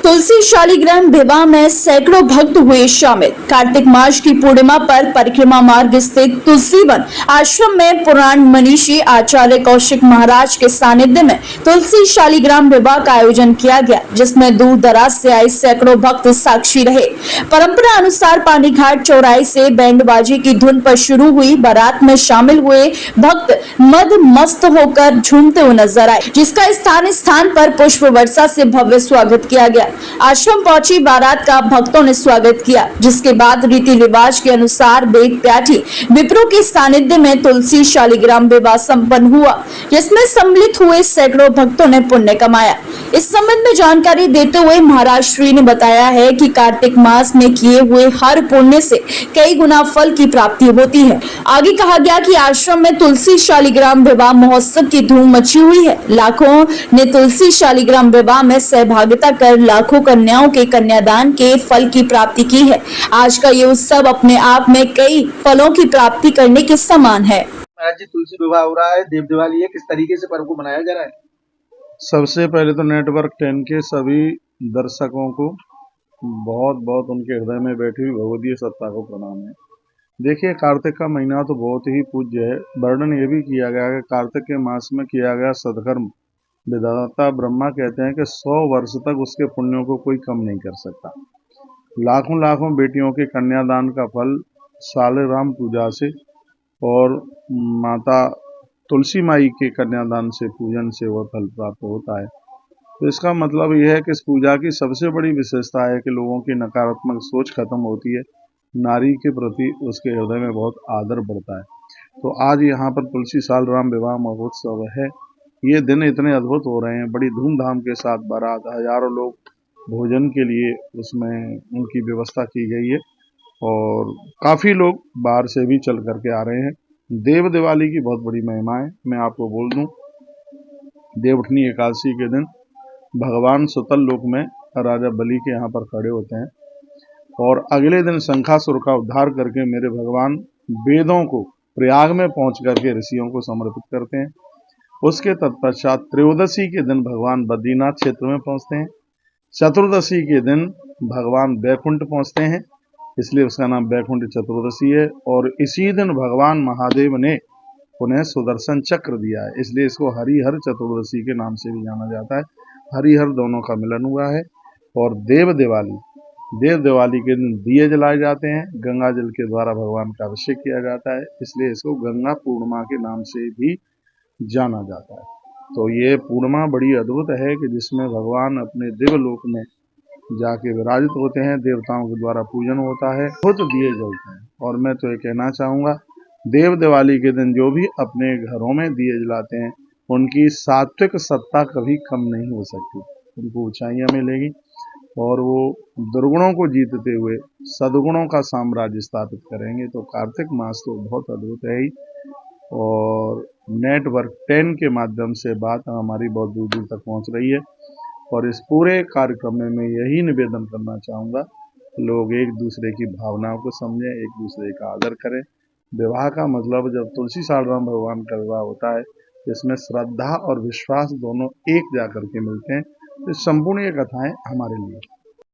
तुलसी शालिग्राम विवाह में सैकड़ों भक्त हुए शामिल। कार्तिक मास की पूर्णिमा पर परिक्रमा मार्ग स्थित तुलसी वन आश्रम में पुराण मनीषी आचार्य कौशिक महाराज के सानिध्य में तुलसी शालिग्राम विवाह का आयोजन किया गया, जिसमें दूर दराज से आए सैकड़ों भक्त साक्षी रहे। परंपरा अनुसार पानी घाट चौराहे से बैंड बाजी की धुन पर शुरू हुई बारात में शामिल हुए भक्त मद मस्त होकर झूमते हुए नजर आए, जिसका स्थान स्थान पर पुष्प वर्षा से भव्य स्वागत किया गया। आश्रम पहुंची बारात का भक्तों ने स्वागत किया, जिसके बाद रीति रिवाज के अनुसार बेट प्याठी विप्रो के सानिध्य में तुलसी शालिग्राम विवाह संपन्न हुआ, जिसमें सम्मिलित हुए सैकड़ों भक्तों ने पुण्य कमाया। इस संबंध में जानकारी देते हुए महाराज श्री ने बताया है कि कार्तिक मास में किए हुए हर पुण्य से कई गुना फल की प्राप्ति होती है। आगे कहा गया कि आश्रम में तुलसी शालिग्राम विवाह महोत्सव की धूम मची हुई है। लाखों ने तुलसी शालिग्राम विवाह में सहभागिता कर लाखों कन्याओं के कन्यादान के फल की प्राप्ति की है। आज का ये उत्सव अपने आप में कई फलों की प्राप्ति करने के समान है। महाराज जी, तुलसी विवाह हो रहा है, देव दिवाली है, किस तरीके से पर्व को मनाया जा रहा है? सबसे पहले तो नेटवर्क 10 के सभी दर्शकों को बहुत बहुत उनके हृदय में बैठी हुई भगवतीय सत्ता को प्रणाम है। देखिए, कार्तिक का महीना तो बहुत ही पूज्य है। वर्णन ये भी किया गया है कि कार्तिक के मास में किया गया सत्कर्म विधाता ब्रह्मा कहते हैं कि 100 वर्ष तक उसके पुण्यों को कोई कम नहीं कर सकता। लाखों लाखों बेटियों के कन्यादान का फल शालिग्राम पूजा से और माता तुलसी माई के कन्यादान से पूजन से वह फल प्राप्त होता है। तो इसका मतलब यह है कि इस पूजा की सबसे बड़ी विशेषता है कि लोगों की नकारात्मक सोच खत्म होती है, नारी के प्रति उसके हृदय में बहुत आदर बढ़ता है। तो आज यहाँ पर तुलसी शालिग्राम विवाह महोत्सव है। ये दिन इतने अद्भुत हो रहे हैं, बड़ी धूमधाम के साथ बारात, हजारों लोग भोजन के लिए उसमें उनकी व्यवस्था की गई है और काफ़ी लोग बाहर से भी चल करके आ रहे हैं। देव दिवाली की बहुत बड़ी महिमा है। मैं आपको बोल दूं, देवउठनी एकादशी के दिन भगवान सुतल लोक में राजा बलि के यहाँ पर खड़े होते हैं और अगले दिन शंखासुर का उद्धार करके मेरे भगवान वेदों को प्रयाग में पहुंच करके ऋषियों को समर्पित करते हैं। उसके तत्पश्चात त्रयोदशी के दिन भगवान बद्रीनाथ क्षेत्र में पहुंचते हैं। चतुर्दशी के दिन भगवान बैकुंठ पहुंचते हैं, इसलिए उसका नाम बैकुंठ चतुर्दशी है। और इसी दिन भगवान महादेव ने उन्हें सुदर्शन चक्र दिया है, इसलिए इसको हरिहर चतुर्दशी के नाम से भी जाना जाता है। हरिहर दोनों का मिलन हुआ है। और देव दिवाली के दिन दिए जलाए जाते हैं, गंगा जल के द्वारा भगवान का अभिषेक किया जाता है, इसलिए इसको गंगा पूर्णिमा के नाम से भी जाना जाता है। तो ये पूर्णिमा बड़ी अद्भुत है कि जिसमें भगवान अपने देवलोक में जाके विराजित होते हैं, देवताओं के द्वारा पूजन होता है, खुद दिए जलते हैं। और मैं तो ये कहना चाहूँगा, देव दिवाली के दिन जो भी अपने घरों में दिए जलाते हैं, उनकी सात्विक सत्ता कभी कम नहीं हो सकती, उनको ऊंचाइयाँ मिलेगी और वो दुर्गुणों को जीतते हुए सद्गुणों का साम्राज्य स्थापित करेंगे। तो कार्तिक मास तो बहुत अद्भुत है ही। और नेटवर्क 10 के माध्यम से बात हमारी बहुत दूर दूर तक पहुंच रही है और इस पूरे कार्यक्रम में मैं यही निवेदन करना चाहूँगा, लोग एक दूसरे की भावनाओं को समझें, एक दूसरे का आदर करें। विवाह का मतलब जब तुलसी शालिग्राम भगवान का विवाह होता है, इसमें श्रद्धा और विश्वास दोनों एक जा करके मिलते हैं। तो संपूर्ण ये कथाएं हमारे लिए